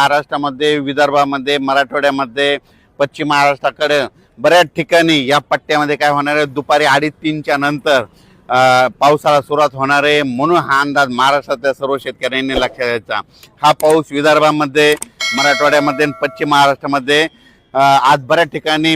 महाराष्ट्रामध्ये, विदर्भामध्ये, मराठवाड्यामध्ये, पश्चिम महाराष्ट्राकडे बऱ्याच ठिकाणी या पट्ट्यामध्ये काय होणार आहे, दुपारी 2:30-3च्या नंतर पावसाला सुरुवात होणार आहे। म्हणून हा अंदाज महाराष्ट्रातल्या सर्व शेतकऱ्यांनी लक्षात घ्यायचा। हा पाऊस विदर्भामध्ये, मराठवाड्यामध्ये आणि पश्चिम महाराष्ट्रामध्ये आज बऱ्याच ठिकाणी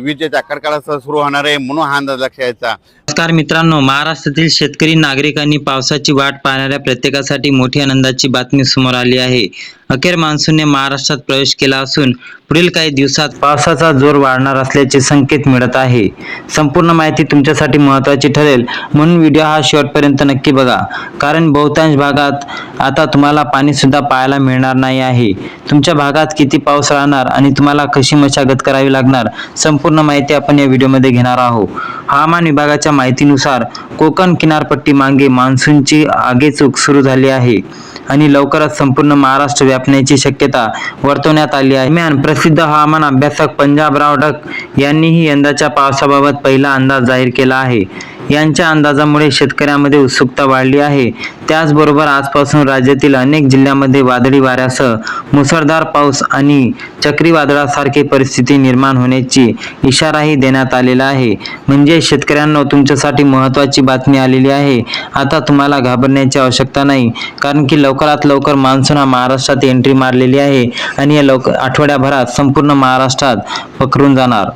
विजेच्या कडकडाटासह सुरू होणार आहे। म्हणून हा अंदाज लक्षात घ्यायचा। नमस्कार मित्रांनो, महाराष्ट्रातील शेतकरी नागरिकांनी पावसाची वाट पाहणाऱ्या प्रत्येकासाठी मोठी आनंदाची बातमी समोर आली आहे। अखेर मान्सूनने महाराष्ट्रात प्रवेश केला असून पुढील काही दिवसात पावसाचा जोर वाढणार असल्याचे संकेत मिळत आहे। संपूर्ण माहिती तुमच्यासाठी महत्त्वाची ठरेल, म्हणून व्हिडिओ हा शेवटपर्यंत नक्की बघा, कारण बहुतांश भागात आता तुम्हाला पाणी सुद्धा पाहायला मिळणार नाही आहे। तुमच्या भागात किती पाऊस राहणार आणि तुम्हाला कशी मशागत करावी लागणार, संपूर्ण माहिती आपण या व्हिडिओमध्ये घेणार आहोत। हवामान विभागाच्या माहितीनुसार कोकण किनारपट्टी मागे मान्सूनची आगेचूक सुरू झाली आहे आणि लवकरच संपूर्ण महाराष्ट्र व्यापण्याची शक्यता वर्तवण्यात आली आहे। दरम्यान प्रसिद्ध हवामान अभ्यासक पंजाबराव डक यांनीही यंदाच्या पावसाबाबत पहिला अंदाज जाहीर केला आहे। यांच्या अंदाजामुळे शेतकऱ्यांमध्ये उत्सुकता वाढली आहे। त्याचबरोबर आजपासून राज्यातील अनेक जिल्ह्यांमध्ये वादळी वाऱ्यासह मुसळधार पाऊस आणि चक्रीवादळासारखी परिस्थिती निर्माण होण्याची इशाराही देण्यात आलेला आहे। म्हणजे शेतकऱ्यांना तुमच्यासाठी महत्त्वाची बातमी आलेली आहे। आता तुम्हाला घाबरण्याची आवश्यकता नाही, कारण की लवकरात लवकर मान्सून हा महाराष्ट्रात एंट्री मारलेली आहे आणि या आठवड्याभरात संपूर्ण महाराष्ट्रात पसरून जाणार।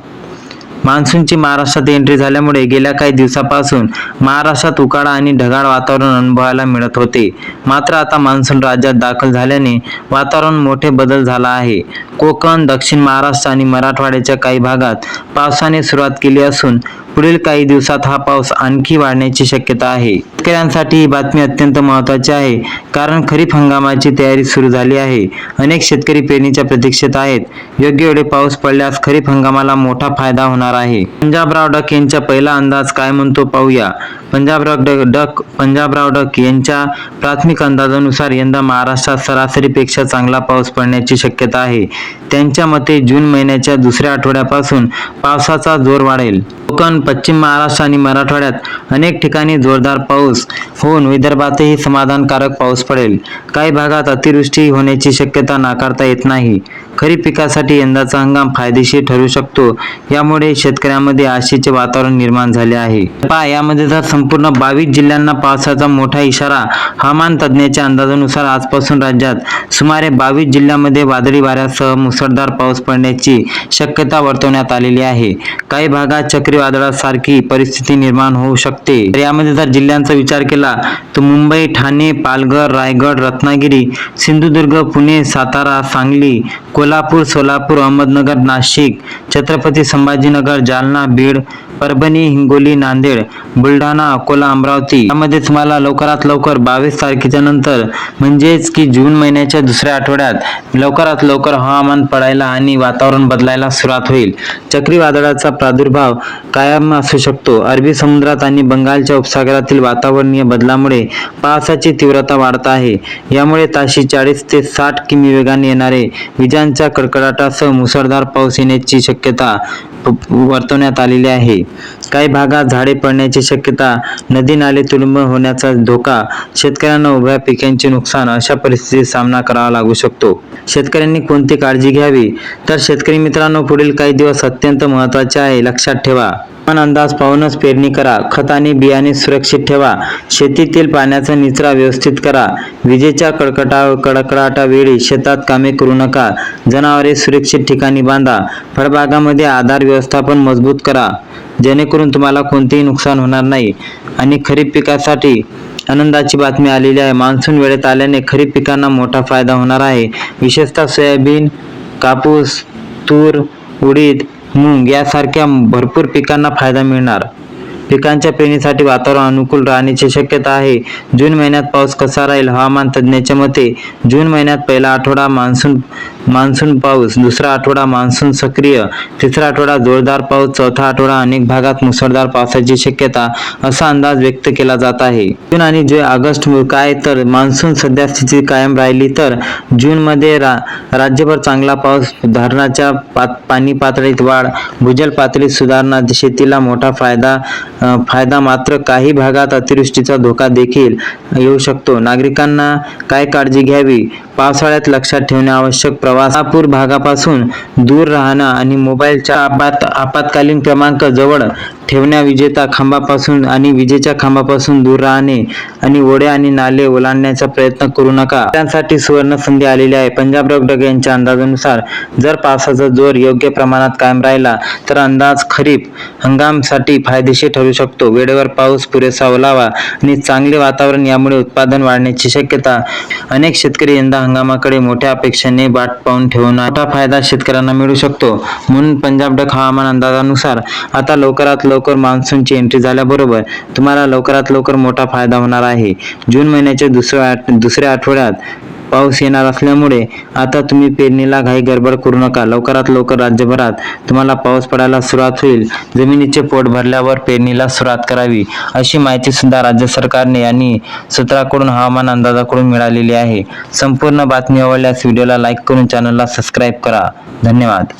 मान्सूनची महाराष्ट्रात एंट्री झाल्यामुळे गेल्या काही दिवसापासून महाराष्ट्रात उकाडा आणि ढगाळ वातावरण अनुभवायला मिळत होते। मात्र आता मान्सून राज्यात दाखल झाल्याने वातावरण मोठे बदल झाला आहे। कोकण, दक्षिण महाराष्ट्र आणि मराठवाड्याच्या काही भागात पावसाने सुरुवात केली असून पुढील काही दिवसात हा पाऊस आणखी वाढण्याची शक्यता आहे। शेतकऱ्यांसाठी ही बातमी अत्यंत महत्त्वाची आहे, कारण खरीप हंगामाची तयारी सुरू झाली आहे। अनेक शेतकरी पेरणीच्या प्रतीक्षेत आहेत। योग्य वेळी पाऊस पडल्यास खरीप हंगामाला मोठा फायदा होणार आहे। पंजाबराव डक यांचा पहिला अंदाज काय म्हणतो पाहूया। पंजाबराव डक यांच्या प्राथमिक अंदाजानुसार यंदा महाराष्ट्रात सरासरीपेक्षा चांगला पाऊस पडण्याची शक्यता आहे। त्यांच्या मते जून महिन्याच्या दुसऱ्या आठवड्यापासून पावसाचा जोर वाढेल। कोकण, पश्चिम महाराष्ट्र आणि मराठवाड्यात अनेक ठिकाणी जोरदार पाऊस होऊन विदर्भातही समाधानकारक पाऊस पडेल। काही भागात अतिवृष्टी होण्याची शक्यता नाकारता येत नाही। खरीप पिकासाठी यंदाचा हंगाम फायदेशीर ठरू शकतो, यामुळे शेतकऱ्यांमध्ये आशेचे वातावरण निर्माण झाले आहे। यामध्ये तर संपूर्ण 22 जिल्ह्यांना पावसाचा मोठा इशारा। हवामान तज्ज्ञांच्या अंदाजानुसार आजपासून राज्यात सुमारे 22 जिल्ह्यांमध्ये वादळी वाऱ्यासह मुसळधार पाऊस पडण्याची शक्यता वर्तवण्यात आलेली आहे। काही भागात चक्रीवादळासारखी परिस्थिती निर्माण होऊ शकते। यामध्ये जर जिल्ह्यांचा विचार केला तर मुंबई, ठाणे, पालघर, रायगड, रत्नागिरी, सिंधुदुर्ग, पुणे, सातारा, सांगली, कोल्हापूर, सोलापूर, अहमदनगर, नाशिक, छत्रपती संभाजीनगर, जालना, बीड, परभणी, हिंगोली, नांदेड, बुलढाणा, अकोला, अमरावती यामध्ये तुम्हाला लवकरात लवकर 22 तारखेच्या नंतर म्हणजेच की जून महिन्याच्या दुसऱ्या आठवड्यात लवकरात लवकर हवामान पडायला आणि वातावरण बदलायला सुरुवात होईल। चक्रीवादळाचा प्रादुर्भाव कायम असू शकतो। अरबी समुद्रात आणि बंगालच्या उपसागरातील वातावरणीय बदलामुळे पावसाची तीव्रता वाढत आहे। यामुळे ताशी 40 ते 60 किमी वेगाने येणारे विजांच्या कडकडाटासह मुसळधार पाऊस येण्याची शक्यता वर्तवण्यात आलेली आहे। काही भागात झाडे पडण्याची शक्यता, नदी नाले तुडुंब होण्याचा धोका, शेतकऱ्यांना उभ्या पिकांचे नुकसान अशा परिस्थितीत सामना करावा लागू शकतो। शेतकऱ्यांनी कोणती काळजी घ्यावी, तर शेतकरी मित्रांनो पुढील काही दिवस अत्यंत महत्त्वाचे आहे, लक्षात ठेवा। अंदाज पाहूनच पेरणी करा। खत आणि बियाणे सुरक्षित ठेवा। शेतीतील पाण्याचा निचरा व्यवस्थित करा। विजेच्या कडकडाटावेळी शेतात कामे करू नका। जनावरे सुरक्षित ठिकाणी बांधा। फळबागामध्ये आधार व्यवस्थापन मजबूत करा, जेणेकरून तुम्हाला कोणतेही नुकसान होणार नाही। आणि खरीप पिकासाठी आनंदाची बातमी आलेली आहे। मान्सून वेळेत आल्याने खरीप पिकांना मोठा फायदा होणार आहे। विशेषतः सोयाबीन, कापूस, तूर, उडीद, मूग यासारख्या भरपूर पिकांना फायदा मिळणार। पिकांच्या पेरणीसाठी वातावरण अनुकूल राहण्याची शक्यता आहे। जून महिन्यात पाऊस कसा राहील? हवामान तज्ज्ञांच्या मते जून महिन्यात पहिला आठवडा मान्सून मान्सून पाऊस, दुसरा आठवडा मान्सून सक्रिय, तिसरा आठवडा जोरदार पाऊस, चौथा आठवडा अनेक भागात मुसळधार पावसाची शक्यता असा अंदाज व्यक्त केला जात आहे. जून आणि ऑगस्ट काय तर मान्सून सध्या स्थिती कायम राहिली तर जूनमध्ये राज्यभर चांगला पाऊस, धरणाच्या पाणी पातळीत वाढ, भूजल पातळीत सुधारणा, शेतीला मोठा फायदा मात्र काही भागात अतिवृष्टीचा धोका देखील येऊ शकतो. नागरिकांना काय काळजी घ्यावी? पावसाळ्यात लक्षात ठेवणे आवश्यक, प्रवासापूर भागापासून दूर राहणं आणि मोबाईलच्या आपत्कालीन क्रमांक जवळ ठेवण्या, विजेच्या खांबापासून दूर राहणे आणि ओढे आणि नाले ओलांडण्याचा प्रयत्न करू नका. शेतकऱ्यांसाठी सुवर्ण संधी आलेली आहे. पंजाब डॉग यांच्या अंदाजानुसार जर पावसाचा जोर योग्य प्रमाणात कायम राहिला तर अंदाज खरीप हंगामासाठी फायदेशीर ठरू शकतो. वेळेवर पाऊस, पुरेसा ओलावा आणि चांगले वातावरण यामुळे उत्पादन वाढण्याची शक्यता. अनेक शेतकरी यंदा हंगामाकडे मोठ्या अपेक्षेने वाट पाहून ठेवून मोठा फायदा शेतकऱ्यांना मिळू शकतो. म्हणून पंजाब डॉग हवामान अंदाजानुसार आता लवकरात लवकर मान्सूनची एंट्री झाल्याबरोबर तुम्हाला लवकरात लवकर मोठा फायदा होणार आहे. जून महिन्याच्या दुसऱ्या आठवड्यात पाऊस येणार असल्यामुळे आता तुम्ही पेरणीला घाई गडबड करू नका. लवकरात लवकर राज्यभरात तुम्हाला पाऊस पडायला सुरुवात होईल. जमिनीचे पोट भरल्यावर पेरणीला सुरुवात करावी, अशी माहिती सुद्धा राज्य सरकारने आणि सूत्राकडून हवामान अंदाजाकडून मिळालेली आहे. संपूर्ण बातमी आवडल्यास व्हिडिओला लाईक करून चॅनलला सबस्क्राईब करा. धन्यवाद.